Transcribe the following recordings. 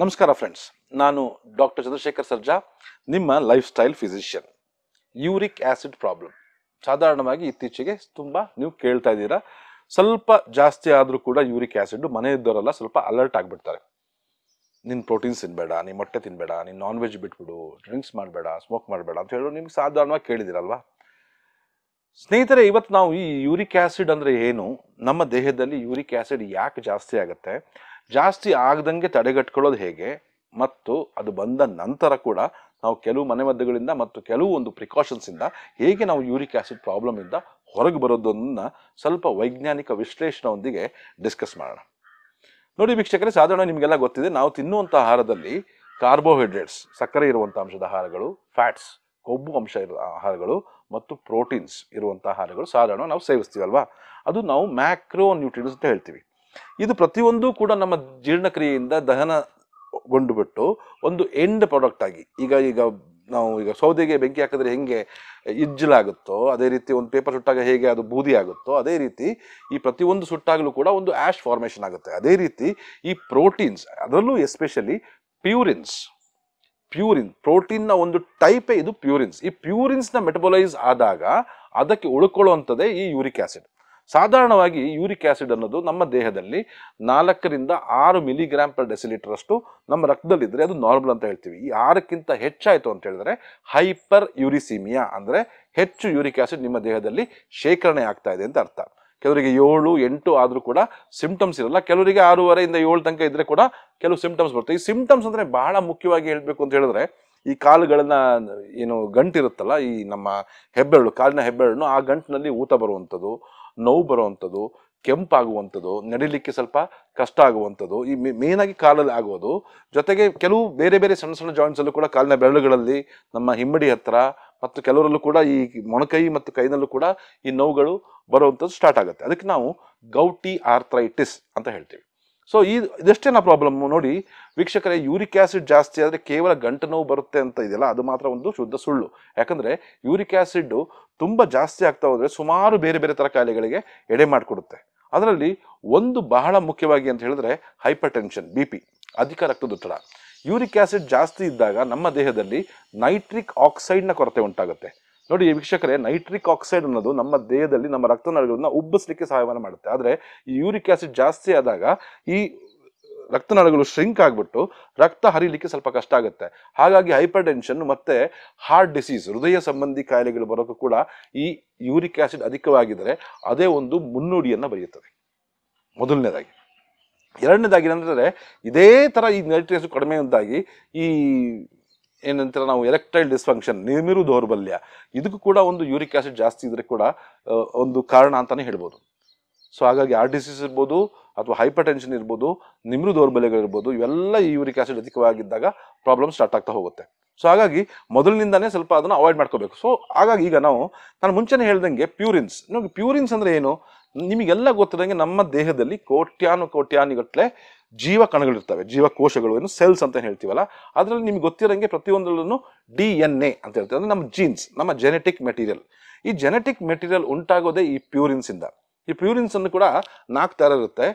ನಮಸ್ಕಾರ ಫ್ರೆಂಡ್ಸ್, ನಾನು ಡಾಕ್ಟರ್ ಚಂದ್ರಶೇಖರ್ ಸರ್ಜಾ, ನಿಮ್ಮ life style physician. Uric acid problem ಸಾಧಾರಣವಾಗಿ ಇತ್ತೀಚೆಗೆ ತುಂಬ ನೀವು ಕೇಳ್ತಾ ಇದ್ದೀರಾ. ಸ್ವಲ್ಪ ಜಾಸ್ತಿ ಆದರೂ ಕೂಡ ಯೂರಿಕ್ ಆಸಿಡ್ ಮನೆಯದ್ದವರೆಲ್ಲ ಸ್ವಲ್ಪ ಅಲರ್ಟ್ ಆಗಿಬಿಡ್ತಾರೆ. ನಿನ್ನ ಪ್ರೋಟೀನ್ಸ್ ತಿನ್ಬೇಡ, ನೀನು ಮೊಟ್ಟೆ ತಿನ್ಬೇಡ, ನೀನು ನಾನ್ ವೆಜ್ ಬಿಟ್ಬಿಡು, ಡ್ರಿಂಕ್ಸ್ ಮಾಡಬೇಡ, ಸ್ಮೋಕ್ ಮಾಡಬೇಡ ಅಂತ ಹೇಳೋದು ನಿಮ್ಗೆ ಸಾಧಾರಣವಾಗಿ ಕೇಳಿದಿರಲ್ವಾ ಸ್ನೇಹಿತರೆ. ಇವತ್ತು ನಾವು ಈ ಯೂರಿಕ್ ಆಸಿಡ್ ಅಂದರೆ ಏನು, ನಮ್ಮ ದೇಹದಲ್ಲಿ ಯೂರಿಕ್ ಆಸಿಡ್ ಯಾಕೆ ಜಾಸ್ತಿ ಆಗುತ್ತೆ, ಜಾಸ್ತಿ ಆಗದಂಗೆ ತಡೆಗಟ್ಕೊಳ್ಳೋದು ಹೇಗೆ, ಮತ್ತು ಅದು ಬಂದ ನಂತರ ಕೂಡ ನಾವು ಕೆಲವು ಮನೆಮದ್ದುಗಳಿಂದ ಮತ್ತು ಕೆಲವು ಒಂದು ಪ್ರಿಕಾಷನ್ಸಿಂದ ಹೇಗೆ ನಾವು ಯೂರಿಕ್ ಆಸಿಡ್ ಪ್ರಾಬ್ಲಮಿಂದ ಹೊರಗೆ ಬರೋದನ್ನ ಸ್ವಲ್ಪ ವೈಜ್ಞಾನಿಕ ವಿಶ್ಲೇಷಣೆಯೊಂದಿಗೆ ಡಿಸ್ಕಸ್ ಮಾಡೋಣ. ನೋಡಿ ವೀಕ್ಷಕರೇ, ಸಾಧಾರಣ ನಿಮಗೆಲ್ಲ ಗೊತ್ತಿದೆ, ನಾವು ತಿನ್ನುವಂಥ ಆಹಾರದಲ್ಲಿ ಕಾರ್ಬೋಹೈಡ್ರೇಟ್ಸ್, ಸಕ್ಕರೆ ಇರುವಂಥ ಅಂಶದ ಆಹಾರಗಳು, ಫ್ಯಾಟ್ಸ್, ಕೊಬ್ಬು ಅಂಶ ಇರುವ ಆಹಾರಗಳು ಮತ್ತು ಪ್ರೋಟೀನ್ಸ್ ಇರುವಂಥ ಆಹಾರಗಳು ಸಾಧಾರಣ ನಾವು ಸೇವಿಸ್ತೀವಲ್ವಾ. ಅದು ನಾವು ಮ್ಯಾಕ್ರೋ ನ್ಯೂಟ್ರಿಯೆಂಟ್ಸ್ ಅಂತ ಹೇಳ್ತೀವಿ. ಇದು ಪ್ರತಿಯೊಂದು ಕೂಡ ನಮ್ಮ ಜೀರ್ಣಕ್ರಿಯೆಯಿಂದ ದಹನಗೊಂಡು ಬಿಟ್ಟು ಒಂದು ಎಂಡ್ ಪ್ರಾಡಕ್ಟ್ ಆಗಿ, ಈಗ ನಾವು ಸೌದೆಗೆ ಬೆಂಕಿ ಹಾಕಿದ್ರೆ ಹೆಂಗೆ ಇಜ್ಜಲಾಗುತ್ತೋ, ಅದೇ ರೀತಿ ಒಂದು ಪೇಪರ್ ಸುಟ್ಟಾಗ ಹೇಗೆ ಅದು ಬೂದಿ ಆಗುತ್ತೋ, ಅದೇ ರೀತಿ ಈ ಪ್ರತಿಯೊಂದು ಸುಟ್ಟಾಗಲೂ ಕೂಡ ಒಂದು ಆಶ್ ಫಾರ್ಮೇಷನ್ ಆಗುತ್ತೆ. ಅದೇ ರೀತಿ ಈ ಪ್ರೋಟೀನ್ಸ್, ಅದರಲ್ಲೂ ಎಸ್ಪೆಷಲಿ ಪ್ಯೂರಿನ್ ಪ್ರೋಟೀನ್ನ ಒಂದು ಟೈಪೇ ಇದು ಪ್ಯೂರಿನ್ಸ್. ಈ ಪ್ಯೂರಿನ್ಸ್ನ ಮೆಟಬಲೈಸ್ ಆದಾಗ ಅದಕ್ಕೆ ಉಳ್ಕೊಳ್ಳುವಂಥದ್ದೇ ಈ ಯೂರಿಕ್ ಆಸಿಡ್. ಸಾಧಾರಣವಾಗಿ ಯೂರಿಕ್ ಆಸಿಡ್ ಅನ್ನೋದು ನಮ್ಮ ದೇಹದಲ್ಲಿ 4 ರಿಂದ 6 ಮಿಲಿಗ್ರಾಮ್ ಪರ್ ಡೆಸಿಲೀಟರ್ ಅಷ್ಟು ನಮ್ಮ ರಕ್ತದಲ್ಲಿದ್ದರೆ ಅದು ನಾರ್ಮಲ್ ಅಂತ ಹೇಳ್ತೀವಿ. ಈ 6ಕ್ಕಿಂತ ಹೆಚ್ಚಾಯಿತು ಅಂತ ಹೇಳಿದ್ರೆ ಹೈಪರ್ ಯೂರಿಸೀಮಿಯಾ, ಅಂದರೆ ಹೆಚ್ಚು ಯೂರಿಕ್ ಆಸಿಡ್ ನಿಮ್ಮ ದೇಹದಲ್ಲಿ ಶೇಖರಣೆ ಆಗ್ತಾ ಇದೆ ಅಂತ ಅರ್ಥ. ಕೆಲವರಿಗೆ 7, 8 ಆದರೂ ಕೂಡ ಸಿಂಪ್ಟಮ್ಸ್ ಇರಲ್ಲ, ಕೆಲವರಿಗೆ 6.5 ಇಂದ 7 ತನಕ ಇದ್ರೆ ಕೂಡ ಕೆಲವು ಸಿಂಪ್ಟಮ್ಸ್ ಬರುತ್ತೆ. ಈ ಸಿಂಪ್ಟಮ್ಸ್ ಅಂದರೆ ಬಹಳ ಮುಖ್ಯವಾಗಿ ಹೇಳಬೇಕು ಅಂತ ಹೇಳಿದ್ರೆ, ಈ ಕಾಲುಗಳನ್ನ ಏನು ಗಂಟಿರುತ್ತಲ್ಲ, ಈ ನಮ್ಮ ಹೆಬ್ಬೆರಳು, ಕಾಲಿನ ಹೆಬ್ಬೆರಳು, ಆ ಗಂಟಿನಲ್ಲಿ ಊತ ಬರುವಂಥದ್ದು, ನೋವು ಬರುವಂಥದ್ದು, ಕೆಂಪಾಗುವಂಥದ್ದು, ನಡಿಲಿಕ್ಕೆ ಸ್ವಲ್ಪ ಕಷ್ಟ ಆಗುವಂಥದ್ದು, ಈ ಮೇನಾಗಿ ಕಾಲಲ್ಲಿ ಆಗೋದು. ಜೊತೆಗೆ ಕೆಲವು ಬೇರೆ ಬೇರೆ ಸಣ್ಣ ಸಣ್ಣ ಜಾಯಿಂಟ್ಸಲ್ಲೂ ಕೂಡ, ಕಾಲಿನ ಬೆರಳುಗಳಲ್ಲಿ, ನಮ್ಮ ಹಿಮ್ಮಡಿ ಹತ್ರ ಮತ್ತು ಕೆಲವರಲ್ಲೂ ಕೂಡ ಈ ಮೊಣಕೈ ಮತ್ತು ಕೈನಲ್ಲೂ ಕೂಡ ಈ ನೋವುಗಳು ಬರುವಂಥದ್ದು ಸ್ಟಾರ್ಟ್ ಆಗುತ್ತೆ. ಅದಕ್ಕೆ ನಾವು ಗೌಟಿ ಆರ್ಥ್ರೈಟಿಸ್ ಅಂತ ಹೇಳ್ತೀವಿ. ಸೊ ಇದೆಷ್ಟೇನಾ ಪ್ರಾಬ್ಲಮ್ ನೋಡಿ ವೀಕ್ಷಕರೇ. ಯೂರಿಕ್ ಆಸಿಡ್ ಜಾಸ್ತಿ ಆದರೆ ಕೇವಲ ಗಂಟು ನೋವು ಬರುತ್ತೆ ಅಂತ ಇದೆಯಲ್ಲ, ಅದು ಮಾತ್ರ ಒಂದು ಶುದ್ಧ ಸುಳ್ಳು. ಯಾಕಂದರೆ ಯೂರಿಕ್ ಆಸಿಡ್ ತುಂಬ ಜಾಸ್ತಿ ಆಗ್ತಾ ಹೋದರೆ ಸುಮಾರು ಬೇರೆ ಬೇರೆ ಥರ ಕಾಯಿಲೆಗಳಿಗೆ ಎಡೆ ಮಾಡಿಕೊಡುತ್ತೆ. ಅದರಲ್ಲಿ ಒಂದು ಬಹಳ ಮುಖ್ಯವಾಗಿ ಅಂತ ಹೇಳಿದ್ರೆ ಹೈಪರ್ ಟೆನ್ಷನ್, BP, ಅಧಿಕ ರಕ್ತದೊತ್ತಡ. ಯೂರಿಕ್ ಆಸಿಡ್ ಜಾಸ್ತಿ ಇದ್ದಾಗ ನಮ್ಮ ದೇಹದಲ್ಲಿ ನೈಟ್ರಿಕ್ ಆಕ್ಸೈಡ್ನ ಕೊರತೆ ಉಂಟಾಗುತ್ತೆ. ನೋಡಿ ವೀಕ್ಷಕರೇ, ನೈಟ್ರಿಕ್ ಆಕ್ಸೈಡ್ ಅನ್ನೋದು ನಮ್ಮ ದೇಹದಲ್ಲಿ ನಮ್ಮ ರಕ್ತನಾಳಗಳನ್ನ ಉಬ್ಬಿಸ್ಲಿಕ್ಕೆ ಸಹಾಯವನ್ನು ಮಾಡುತ್ತೆ. ಆದರೆ ಈ ಯೂರಿಕ್ ಆಸಿಡ್ ಜಾಸ್ತಿ ಆದಾಗ ಈ ರಕ್ತನಾಳಗಳು ಶ್ರಿಂಕ್ ಆಗಿಬಿಟ್ಟು ರಕ್ತ ಹರಿಲಿಕ್ಕೆ ಸ್ವಲ್ಪ ಕಷ್ಟ ಆಗುತ್ತೆ. ಹಾಗಾಗಿ ಹೈಪರ್ ಟೆನ್ಷನ್ ಮತ್ತೆ ಹಾರ್ಟ್ ಡಿಸೀಸ್, ಹೃದಯ ಸಂಬಂಧಿ ಕಾಯಿಲೆಗಳು ಬರೋಕ್ಕೂ ಕೂಡ ಈ ಯೂರಿಕ್ ಆಸಿಡ್ ಅಧಿಕವಾಗಿದ್ದರೆ ಅದೇ ಒಂದು ಮುನ್ನುಡಿಯನ್ನು ಬರೆಯುತ್ತದೆ. ಮೊದಲನೇದಾಗಿ. ಎರಡನೇದಾಗಿ ಏನಂದರೆ, ಇದೇ ಥರ ಈ ನೈಟ್ರಿಕ್ ಆಸಿಡ್ ಕಡಿಮೆ ಉಂಟಾಗಿ ಈ ಏನಂತಾರೆ ನಾವು ಎರೆಕ್ಟೈಲ್ ಡಿಸ್ಫಂಕ್ಷನ್, ನಿಮಿರು ದೌರ್ಬಲ್ಯ, ಇದಕ್ಕೂ ಕೂಡ ಒಂದು ಯೂರಿಕ್ ಆಸಿಡ್ ಜಾಸ್ತಿ ಇದ್ರೆ ಕೂಡ ಒಂದು ಕಾರಣ ಅಂತಾನೆ ಹೇಳ್ಬೋದು. ಸೊ ಹಾಗಾಗಿ ಹಾರ್ಟ್ ಡಿಸೀಸ್ ಇರ್ಬೋದು, ಅಥವಾ ಹೈಪರ್ ಟೆನ್ಷನ್ ಇರ್ಬೋದು, ನಿಮಿರು ದೌರ್ಬಲ್ಯಗಳಿರ್ಬೋದು, ಇವೆಲ್ಲ ಈ ಯೂರಿಕ್ ಆಸಿಡ್ ಅಧಿಕವಾಗಿದ್ದಾಗ ಪ್ರಾಬ್ಲಮ್ ಸ್ಟಾರ್ಟ್ ಆಗ್ತಾ ಹೋಗುತ್ತೆ. ಸೊ ಹಾಗಾಗಿ ಮೊದಲಿನಿಂದಾನೇ ಸ್ವಲ್ಪ ಅದನ್ನು ಅವಾಯ್ಡ್ ಮಾಡ್ಕೋಬೇಕು. ಸೊ ಹಾಗಾಗಿ ಈಗ ನಾನು ಮುಂಚೆನೇ ಹೇಳ್ದಂಗೆ ಪ್ಯೂರಿನ್ಸ್ ನೋಡಿ, ಪ್ಯೂರಿನ್ಸ್ ಅಂದರೆ ಏನು ನಿಮಗೆಲ್ಲ ಗೊತ್ತಿದಂಗೆ, ನಮ್ಮ ದೇಹದಲ್ಲಿ ಕೋಟ್ಯಾನುಗಟ್ಟಲೆ ಜೀವ ಕಣಗಳಿರ್ತವೆ, ಜೀವಕೋಶಗಳು, ಏನು ಸೆಲ್ಸ್ ಅಂತ ಹೇಳ್ತೀವಲ್ಲ. ಅದರಲ್ಲಿ ನಿಮ್ಗೆ ಗೊತ್ತಿರೋಂಗೆ ಪ್ರತಿಯೊಂದರಲ್ಲೂ DNA ಅಂತ ಹೇಳ್ತೀವಿ, ಅಂದರೆ ನಮ್ಮ ಜೀನ್ಸ್, ನಮ್ಮ ಜೆನೆಟಿಕ್ ಮೆಟೀರಿಯಲ್. ಈ ಜೆನೆಟಿಕ್ ಮೆಟೀರಿಯಲ್ ಉಂಟಾಗೋದೇ ಈ ಪ್ಯೂರಿನ್ಸಿಂದ. ಈ ಪ್ಯೂರಿನ್ಸ್ ಅನ್ನು ಕೂಡ 4 ಥರ ಇರುತ್ತೆ: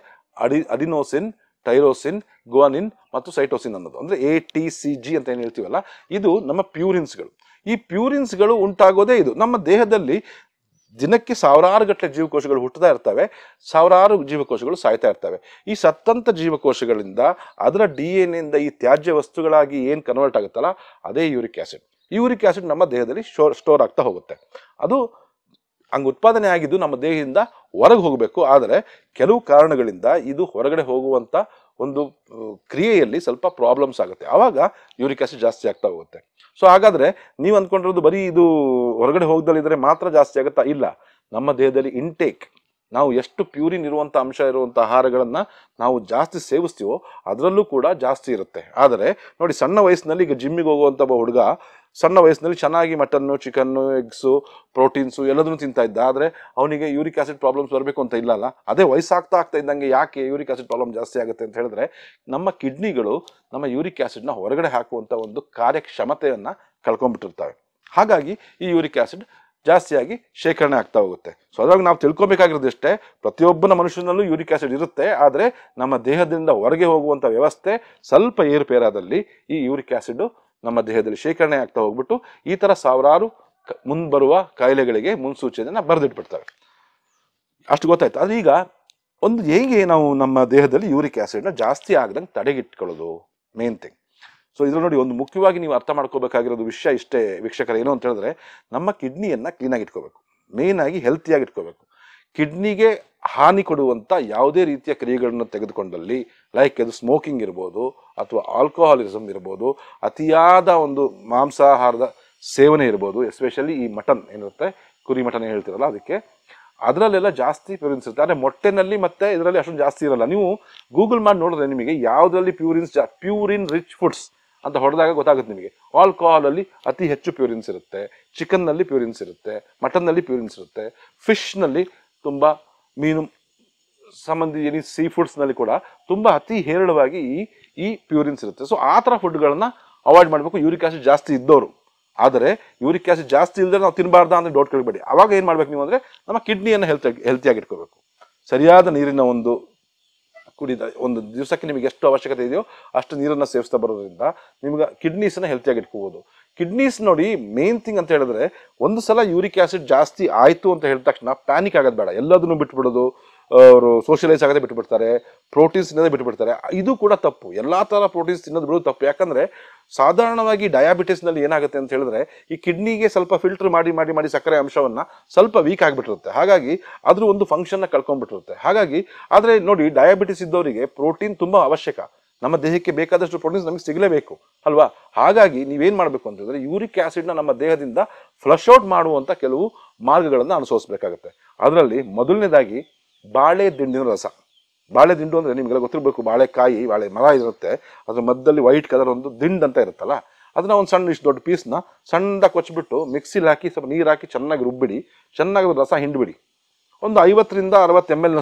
ಅಡಿನೋಸಿನ್, ಟೈರೋಸಿನ್, ಗುವಾನಿನ್ ಮತ್ತು ಸೈಟೋಸಿನ್ ಅನ್ನೋದು, ಅಂದರೆ ATCG ಅಂತ ಏನು ಹೇಳ್ತೀವಲ್ಲ, ಇದು ನಮ್ಮ ಪ್ಯೂರಿನ್ಸ್ಗಳು. ಈ ಪ್ಯೂರಿನ್ಸ್ಗಳು ಉಂಟಾಗೋದೇ ಇದು. ನಮ್ಮ ದೇಹದಲ್ಲಿ ದಿನಕ್ಕೆ ಸಾವಿರಾರು ಗಟ್ಟಲೆ ಜೀವಕೋಶಗಳು ಹುಟ್ಟುತ್ತಾ ಇರ್ತವೆ, ಸಾವಿರಾರು ಜೀವಕೋಶಗಳು ಸಾಯ್ತಾ ಇರ್ತವೆ. ಈ ಸತ್ತಂತ ಜೀವಕೋಶಗಳಿಂದ ಅದರ DNA ಇಂದ ಈ ತ್ಯಾಜ್ಯ ವಸ್ತುಗಳಾಗಿ ಏನು ಕನ್ವರ್ಟ್ ಆಗುತ್ತಲ್ಲ, ಅದೇ ಯೂರಿಕ್ ಆಸಿಡ್. ಈ ಯೂರಿಕ್ ಆಸಿಡ್ ನಮ್ಮ ದೇಹದಲ್ಲಿ ಸ್ಟೋರ್ ಆಗ್ತಾ ಹೋಗುತ್ತೆ. ಅದು ಹಂಗೆ ಉತ್ಪಾದನೆ ಆಗಿದ್ದು ನಮ್ಮ ದೇಹದಿಂದ ಹೊರಗೆ ಹೋಗಬೇಕು. ಆದರೆ ಕೆಲವು ಕಾರಣಗಳಿಂದ ಇದು ಹೊರಗಡೆ ಹೋಗುವಂಥ ಒಂದು ಕ್ರಿಯೆಯಲ್ಲಿ ಸ್ವಲ್ಪ ಪ್ರಾಬ್ಲಮ್ಸ್ ಆಗುತ್ತೆ. ಆವಾಗ ಯೂರಿಕ್ ಆಸಿಡ್ ಜಾಸ್ತಿ ಆಗ್ತಾ ಹೋಗುತ್ತೆ. ಸೊ ಹಾಗಾದರೆ ನೀವು ಅಂದ್ಕೊಂಡಿರೋದು ಬರೀ ಇದು ಹೊರಗಡೆ ಹೋಗದಲ್ಲಿದ್ದರೆ ಮಾತ್ರ ಜಾಸ್ತಿ ಆಗುತ್ತಾ? ಇಲ್ಲ. ನಮ್ಮ ದೇಹದಲ್ಲಿ ಇಂಟೇಕ್, ನಾವು ಎಷ್ಟು ಪ್ಯೂರಿನ್ ಇರುವಂಥ ಅಂಶ ಇರುವಂಥ ಆಹಾರಗಳನ್ನು ನಾವು ಜಾಸ್ತಿ ಸೇವಿಸ್ತೀವೋ ಅದರಲ್ಲೂ ಕೂಡ ಜಾಸ್ತಿ ಇರುತ್ತೆ. ಆದರೆ ನೋಡಿ, ಸಣ್ಣ ವಯಸ್ಸಿನಲ್ಲಿ ಈಗ ಜಿಮ್ಮಿಗೆ ಹೋಗುವಂಥ ಒಬ್ಬ ಹುಡುಗ ಸಣ್ಣ ವಯಸ್ಸಿನಲ್ಲಿ ಚೆನ್ನಾಗಿ ಮಟನ್ನು, ಚಿಕನ್ನು, ಎಗ್ಸು, ಪ್ರೋಟೀನ್ಸು ಎಲ್ಲದನ್ನು ತಿಂತಾ ಇದ್ದ. ಆದರೆ ಅವನಿಗೆ ಯೂರಿಕ್ ಆಸಿಡ್ ಪ್ರಾಬ್ಲಮ್ಸ್ ಬರಬೇಕು ಅಂತ ಇಲ್ಲ ಅಲ್ಲ. ಅದೇ ವಯಸ್ಸಾಗ್ತಾ ಇದ್ದಂಗೆ ಯಾಕೆ ಯೂರಿಕ್ ಆಸಿಡ್ ಪ್ರಾಬ್ಲಮ್ ಜಾಸ್ತಿ ಆಗುತ್ತೆ ಅಂತ ಹೇಳಿದ್ರೆ, ನಮ್ಮ ಕಿಡ್ನಿಗಳು ನಮ್ಮ ಯೂರಿಕ್ ಆಸಿಡ್ನ ಹೊರಗಡೆ ಹಾಕುವಂಥ ಒಂದು ಕಾರ್ಯಕ್ಷಮತೆಯನ್ನು ಕಳ್ಕೊಂಡ್ಬಿಟ್ಟಿರ್ತವೆ. ಹಾಗಾಗಿ ಈ ಯೂರಿಕ್ ಆಸಿಡ್ ಜಾಸ್ತಿಯಾಗಿ ಶೇಖರಣೆ ಆಗ್ತಾ ಹೋಗುತ್ತೆ. ಸೊ ಅದ್ರಾಗ ನಾವು ತಿಳ್ಕೊಬೇಕಾಗಿರೋದಷ್ಟೇ, ಪ್ರತಿಯೊಬ್ಬನ ಮನುಷ್ಯನಲ್ಲೂ ಯೂರಿಕ್ ಆಸಿಡ್ ಇರುತ್ತೆ, ಆದರೆ ನಮ್ಮ ದೇಹದಿಂದ ಹೊರಗೆ ಹೋಗುವಂಥ ವ್ಯವಸ್ಥೆ ಸ್ವಲ್ಪ ಏರುಪೇರಾದಲ್ಲಿ ಈ ಯೂರಿಕ್ ಆಸಿಡ್ ನಮ್ಮ ದೇಹದಲ್ಲಿ ಶೇಖರಣೆ ಆಗ್ತಾ ಹೋಗ್ಬಿಟ್ಟು ಈ ಥರ ಸಾವಿರಾರು ಮುಂಬರುವ ಕಾಯಿಲೆಗಳಿಗೆ ಮುನ್ಸೂಚನೆಯನ್ನು ಬರೆದಿಟ್ಬಿಡ್ತವೆ. ಅಷ್ಟು ಗೊತ್ತಾಯ್ತು. ಅದು ಈಗ ಒಂದು ಹೇಗೆ ನಾವು ನಮ್ಮ ದೇಹದಲ್ಲಿ ಯೂರಿಕ್ ಆಸಿಡ್ನ ಜಾಸ್ತಿ ಆಗದಂಗೆ ತಡೆಗಿಟ್ಕೊಳ್ಳೋದು ಮೇನ್ ಥಿಂಗ್. ಸೊ ಇದ್ರಲ್ಲಿ ನೋಡಿ, ಒಂದು ಮುಖ್ಯವಾಗಿ ನೀವು ಅರ್ಥ ಮಾಡ್ಕೋಬೇಕಾಗಿರೋದು ವಿಷಯ ಇಷ್ಟೇ ವೀಕ್ಷಕರ, ಏನು ಅಂತ ಹೇಳಿದ್ರೆ ನಮ್ಮ ಕಿಡ್ನಿಯನ್ನು ಕ್ಲೀನಾಗಿ ಇಟ್ಕೋಬೇಕು, ಮೇನ್ ಆಗಿ ಹೆಲ್ತಿಯಾಗಿ ಇಟ್ಕೋಬೇಕು. ಕಿಡ್ನಿಗೆ ಹಾನಿ ಕೊಡುವಂಥ ಯಾವುದೇ ರೀತಿಯ ಕ್ರಿಯೆಗಳನ್ನು ತೆಗೆದುಕೊಂಡಲ್ಲಿ, ಲೈಕ್ ಅದು ಸ್ಮೋಕಿಂಗ್ ಇರ್ಬೋದು, ಅಥವಾ ಆಲ್ಕೋಹಾಲಿಸಮ್ ಇರ್ಬೋದು, ಅತಿಯಾದ ಒಂದು ಮಾಂಸಾಹಾರದ ಸೇವನೆ ಇರ್ಬೋದು, ಎಸ್ಪೆಷಲಿ ಈ ಮಟನ್ ಏನಿರುತ್ತೆ, ಕುರಿ ಮಟನ್ ಹೇಳ್ತಿರಲ್ಲ ಅದಕ್ಕೆ, ಅದರಲ್ಲೆಲ್ಲ ಜಾಸ್ತಿ ಪ್ಯೂರಿನ್ಸ್ ಇರುತ್ತೆ. ಆದರೆ ಮೊಟ್ಟೆನಲ್ಲಿ ಮತ್ತೆ ಇದರಲ್ಲಿ ಅಷ್ಟೊಂದು ಜಾಸ್ತಿ ಇರಲ್ಲ. ನೀವು ಗೂಗಲ್ ಮಾಡಿ ನೋಡಿದ್ರೆ ನಿಮಗೆ ಯಾವುದರಲ್ಲಿ ಪ್ಯೂರಿನ್ ರಿಚ್ ಫುಡ್ಸ್ ಅಂತ ಹೊಡೆದಾಗ ಗೊತ್ತಾಗುತ್ತೆ ನಿಮಗೆ. ಆಲ್ಕೋಹಾಲಲ್ಲಿ ಅತಿ ಹೆಚ್ಚು ಪ್ಯೂರಿನ್ಸ್ ಇರುತ್ತೆ, ಚಿಕನ್ನಲ್ಲಿ ಪ್ಯೂರಿನ್ಸ್ ಇರುತ್ತೆ, ಮಟನ್ನಲ್ಲಿ ಪ್ಯೂರಿನ್ಸ್ ಇರುತ್ತೆ, ಫಿಶ್ನಲ್ಲಿ ತುಂಬ, ಮೀನು ಸಂಬಂಧಿ ಏನಿ ಸೀ ಫುಡ್ಸ್ನಲ್ಲಿ ಕೂಡ ತುಂಬ ಅತಿ ಹೇರಳವಾಗಿ ಈ ಪ್ಯೂರಿನ್ಸ್ ಇರುತ್ತೆ. ಸೊ ಆ ಥರ ಫುಡ್ಗಳನ್ನ ಅವಾಯ್ಡ್ ಮಾಡಬೇಕು ಯೂರಿಕ್ ಆಸಿಡ್ ಜಾಸ್ತಿ ಇದ್ದವರು. ಆದರೆ ಯೂರಿಕ್ ಆಸಿಡ್ ಜಾಸ್ತಿ ಇಲ್ಲದೆ ನಾವು ತಿನ್ನಬಾರ್ದ ಅಂದರೆ ಡೌಟ್ ಕೇಳಬೇಡಿ. ಅವಾಗ ಏನು ಮಾಡ್ಬೇಕು ನೀವು ಅಂದರೆ ನಮ್ಮ ಕಿಡ್ನಿಯನ್ನು ಹೆಲ್ತಿಯಾಗಿ ಇಟ್ಕೋಬೇಕು. ಸರಿಯಾದ ನೀರಿನ ಒಂದು ಒಂದು ದಿವಸಕ್ಕೆ ನಿಮಗೆ ಎಷ್ಟು ಅವಶ್ಯಕತೆ ಇದೆಯೋ ಅಷ್ಟು ನೀರನ್ನು ಸೇವಿಸ್ತಾ ಬರೋದ್ರಿಂದ ನಿಮ್ಗೆ ಕಿಡ್ನೀಸನ್ನ ಹೆಲ್ತಿಯಾಗಿ ಇಟ್ಕೋಬೋದು. ಕಿಡ್ನೀಸ್ ನೋಡಿ, ಮೇನ್ ಥಿಂಗ್ ಅಂತ ಹೇಳಿದ್ರೆ, ಒಂದು ಸಲ ಯೂರಿಕ್ ಆಸಿಡ್ ಜಾಸ್ತಿ ಆಯಿತು ಅಂತ ಹೇಳಿದ ತಕ್ಷಣ ಪ್ಯಾನಿಕ್ ಆಗೋದು ಬೇಡ, ಎಲ್ಲದನ್ನು ಬಿಟ್ಬಿಡೋದು, ಅವರು ಸೋಷಿಯಲೈಸ್ ಆಗೋದೇ ಬಿಟ್ಬಿಡ್ತಾರೆ, ಪ್ರೋಟೀನ್ಸ್ ತಿನ್ನೋದೇ ಬಿಟ್ಬಿಡ್ತಾರೆ. ಇದು ಕೂಡ ತಪ್ಪು. ಎಲ್ಲ ಥರ ಪ್ರೋಟೀನ್ಸ್ ತಿನ್ನೋದು ಬಿಡೋದು ತಪ್ಪು. ಯಾಕಂದರೆ ಸಾಧಾರಣವಾಗಿ ಡಯಾಬಿಟಿಸ್ನಲ್ಲಿ ಏನಾಗುತ್ತೆ ಅಂತ ಹೇಳಿದ್ರೆ, ಈ ಕಿಡ್ನಿಗೆ ಸ್ವಲ್ಪ ಫಿಲ್ಟರ್ ಮಾಡಿ ಮಾಡಿ ಮಾಡಿ ಸಕ್ಕರೆ ಅಂಶವನ್ನು ಸ್ವಲ್ಪ ವೀಕ್ ಆಗಿಬಿಟ್ಟಿರುತ್ತೆ. ಹಾಗಾಗಿ ಅದ್ರ ಒಂದು ಫಂಕ್ಷನ್ನ ಕಳ್ಕೊಂಡ್ಬಿಟ್ಟಿರುತ್ತೆ. ಹಾಗಾಗಿ ಆದರೆ ನೋಡಿ, ಡಯಾಬಿಟಿಸ್ ಇದ್ದವರಿಗೆ ಪ್ರೋಟೀನ್ ತುಂಬ ಅವಶ್ಯಕ. ನಮ್ಮ ದೇಹಕ್ಕೆ ಬೇಕಾದಷ್ಟು ಪ್ರೋಟೀನ್ಸ್ ನಮಗೆ ಸಿಗಲೇಬೇಕು ಅಲ್ವಾ. ಹಾಗಾಗಿ ನೀವೇನು ಮಾಡಬೇಕು ಅಂತ ಹೇಳಿದ್ರೆ, ಯೂರಿಕ್ ಆಸಿಡ್ನ ನಮ್ಮ ದೇಹದಿಂದ ಫ್ಲಶ್ ಔಟ್ ಮಾಡುವಂಥ ಕೆಲವು ಮಾರ್ಗಗಳನ್ನು ಅನುಸರಿಸಬೇಕಾಗುತ್ತೆ. ಅದರಲ್ಲಿ ಮೊದಲನೇದಾಗಿ ಬಾಳೆ ದಿಂಡಿನ ರಸ. ಬಾಳೆ ದಿಂಡು ಅಂದರೆ ನಿಮಗೆಲ್ಲ ಗೊತ್ತಿರಬೇಕು, ಬಾಳೆಕಾಯಿ, ಬಾಳೆ ಮರ ಇರುತ್ತೆ, ಅದ್ರ ಮಧ್ಯದಲ್ಲಿ ವೈಟ್ ಕಲರ್ ಒಂದು ದಿಂಡು ಅಂತ ಇರುತ್ತಲ್ಲ, ಅದನ್ನ ಒಂದು ಸಣ್ಣ ಇಷ್ಟು ದೊಡ್ಡ ಪೀಸ್ನ ಸಣ್ಣದಾಗಿ ಕೊಚ್ಚಿಬಿಟ್ಟು ಮಿಕ್ಸಿಲಿ ಹಾಕಿ ಸ್ವಲ್ಪ ನೀರು ಹಾಕಿ ಚೆನ್ನಾಗಿ ರುಬ್ಬಿಡಿ, ಚೆನ್ನಾಗಿ ರಸ ಹಿಂಡ್ಬಿಡಿ. ಒಂದು 50ರಿಂದ 60 ml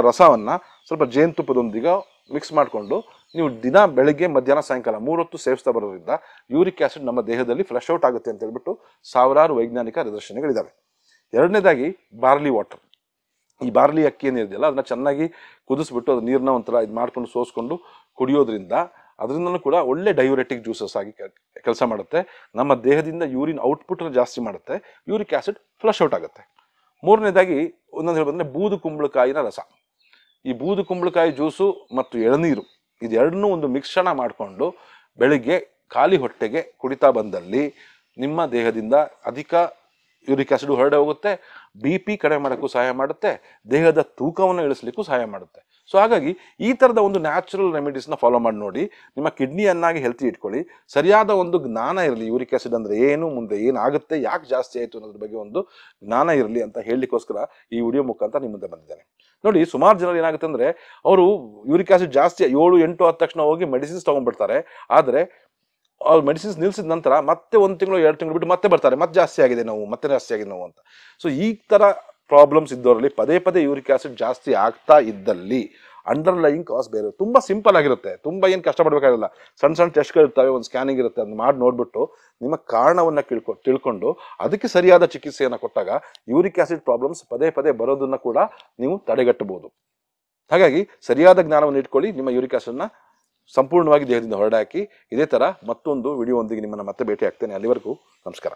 ರಸವನ್ನು ಸ್ವಲ್ಪ ಜೇನುತುಪ್ಪದೊಂದಿಗೆ ಮಿಕ್ಸ್ ಮಾಡಿಕೊಂಡು ನೀವು ದಿನ ಬೆಳಗ್ಗೆ ಮಧ್ಯಾಹ್ನ ಸಾಯಂಕಾಲ 3 ಹೊತ್ತು ಸೇವಿಸ್ತಾ ಬರೋದ್ರಿಂದ ಯೂರಿಕ್ ಆಸಿಡ್ ನಮ್ಮ ದೇಹದಲ್ಲಿ ಫ್ಲಶ್ ಔಟ್ ಆಗುತ್ತೆ ಅಂತ ಹೇಳ್ಬಿಟ್ಟು ಸಾವಿರಾರು ವೈಜ್ಞಾನಿಕ ನಿದರ್ಶನಗಳಿದ್ದಾವೆ. ಎರಡನೇದಾಗಿ ಬಾರ್ಲಿ ವಾಟರ್. ಈ ಬಾರ್ಲಿ ಅಕ್ಕಿ ಏನಿದೆಯಲ್ಲ ಅದನ್ನ ಚೆನ್ನಾಗಿ ಕುದಿಸ್ಬಿಟ್ಟು ಅದು ನೀರನ್ನ ಒಂಥರ ಇದು ಮಾಡ್ಕೊಂಡು ಸೋಸ್ಕೊಂಡು ಕುಡಿಯೋದ್ರಿಂದ ಅದರಿಂದಲೂ ಕೂಡ ಒಳ್ಳೆ ಡಯೂರೆಟಿಕ್ ಜ್ಯೂಸಸ್ ಆಗಿ ಕೆಲಸ ಮಾಡುತ್ತೆ. ನಮ್ಮ ದೇಹದಿಂದ ಯೂರಿನ್ ಔಟ್ಪುಟ್ನ ಜಾಸ್ತಿ ಮಾಡುತ್ತೆ, ಯೂರಿಕ್ ಆಸಿಡ್ ಫ್ಲಶ್ ಔಟ್ ಆಗುತ್ತೆ. ಮೂರನೇದಾಗಿ ಒಂದೊಂದು ಹೇಳ್ಬೋದಂದ್ರೆ ಬೂದು ಕುಂಬಳಕಾಯಿನ ರಸ. ಈ ಬೂದು ಕುಂಬಳಕಾಯಿ ಜ್ಯೂಸು ಮತ್ತು ಎಳನೀರು ಇದೆರಡನ್ನೂ ಒಂದು ಮಿಶ್ರಣ ಮಾಡಿಕೊಂಡು ಬೆಳಿಗ್ಗೆ ಖಾಲಿ ಹೊಟ್ಟೆಗೆ ಕುಡಿತಾ ಬಂದಲ್ಲಿ ನಿಮ್ಮ ದೇಹದಿಂದ ಅಧಿಕ ಯೂರಿಕ್ ಆಸಿಡ್ ಹೊರಡೆ ಹೋಗುತ್ತೆ, BP ಕಡಿಮೆ ಮಾಡೋಕ್ಕೂ ಸಹಾಯ ಮಾಡುತ್ತೆ, ದೇಹದ ತೂಕವನ್ನು ಇಳಿಸ್ಲಿಕ್ಕೂ ಸಹಾಯ ಮಾಡುತ್ತೆ. ಸೊ ಹಾಗಾಗಿ ಈ ಥರದ ಒಂದು ನ್ಯಾಚುರಲ್ ರೆಮಿಡೀಸ್ನ ಫಾಲೋ ಮಾಡಿ ನೋಡಿ, ನಿಮ್ಮ ಕಿಡ್ನಿಯನ್ನಾಗಿ ಹೆಲ್ತಿ ಇಟ್ಕೊಳ್ಳಿ. ಸರಿಯಾದ ಒಂದು ಜ್ಞಾನ ಇರಲಿ, ಯೂರಿಕ್ ಆಸಿಡ್ ಅಂದರೆ ಏನು, ಮುಂದೆ ಏನಾಗುತ್ತೆ, ಯಾಕೆ ಜಾಸ್ತಿ ಆಯಿತು ಅನ್ನೋದ್ರ ಬಗ್ಗೆ ಒಂದು ಜ್ಞಾನ ಇರಲಿ ಅಂತ ಹೇಳಲಿಕ್ಕೋಸ್ಕರ ಈ ವಿಡಿಯೋ ಮುಖಾಂತರ ನಿಮ್ಮ ಮುಂದೆ ಬಂದಿದ್ದೇನೆ. ನೋಡಿ, ಸುಮಾರು ಜನರು ಏನಾಗುತ್ತೆ ಅಂದರೆ, ಅವರು ಯೂರಿಕ್ ಆಸಿಡ್ ಜಾಸ್ತಿ 7, 8 ಆದ ತಕ್ಷಣ ಹೋಗಿ ಮೆಡಿಸಿನ್ಸ್ ತೊಗೊಂಡ್ಬಿಡ್ತಾರೆ. ಆದರೆ ಅವ್ರು ಮೆಡಿಸಿನ್ಸ್ ನಿಲ್ಸಿದ ನಂತರ ಮತ್ತೆ 1 ತಿಂಗಳು 2 ತಿಂಗಳು ಬಿಟ್ಟು ಮತ್ತೆ ಬರ್ತಾರೆ, ಮತ್ತೆ ಜಾಸ್ತಿ ಆಗಿದೆ ನೋವು, ಮತ್ತೆ ಜಾಸ್ತಿ ಆಗಿದೆ ನೋವು ಅಂತ. ಸೊ ಈ ಥರ ಪ್ರಾಬ್ಲಮ್ಸ್ ಇದ್ದವರಲ್ಲಿ ಪದೇ ಪದೇ ಯೂರಿಕ್ ಆಸಿಡ್ ಜಾಸ್ತಿ ಆಗ್ತಾ ಇದ್ದಲ್ಲಿ ಅಂಡರ್ಲೈಯಿಂಗ್ ಕಾಸ್ ಬೇರೆ. ತುಂಬ ಸಿಂಪಲ್ ಆಗಿರುತ್ತೆ, ತುಂಬ ಏನು ಕಷ್ಟಪಡಬೇಕಾಗಿಲ್ಲ. ಸಣ್ಣ ಸಣ್ಣ ಟೆಸ್ಟ್ಗಳಿರ್ತವೆ, ಒಂದು ಸ್ಕ್ಯಾನಿಂಗ್ ಇರುತ್ತೆ, ಅದನ್ನ ಮಾಡಿ ನೋಡಿಬಿಟ್ಟು ನಿಮ್ಮ ಕಾರಣವನ್ನು ತಿಳ್ಕೊಂಡು ಅದಕ್ಕೆ ಸರಿಯಾದ ಚಿಕಿತ್ಸೆಯನ್ನು ಕೊಟ್ಟಾಗ ಯೂರಿಕ್ ಆಸಿಡ್ ಪ್ರಾಬ್ಲಮ್ಸ್ ಪದೇ ಪದೇ ಬರೋದನ್ನು ಕೂಡ ನೀವು ತಡೆಗಟ್ಟಬಹುದು. ಹಾಗಾಗಿ ಸರಿಯಾದ ಜ್ಞಾನವನ್ನು ಇಟ್ಕೊಳ್ಳಿ, ನಿಮ್ಮ ಯೂರಿಕ್ ಆಸಿಡ್ನ ಸಂಪೂರ್ಣವಾಗಿ ದೇಹದಿಂದ ಹೊರಡಾಕಿ. ಇದೇ ಥರ ಮತ್ತೊಂದು ವಿಡಿಯೋ ಒಂದಿಗೆ ನಿಮ್ಮನ್ನು ಮತ್ತೆ ಭೇಟಿ ಆಗ್ತೇನೆ. ಅಲ್ಲಿವರೆಗೂ ನಮಸ್ಕಾರ.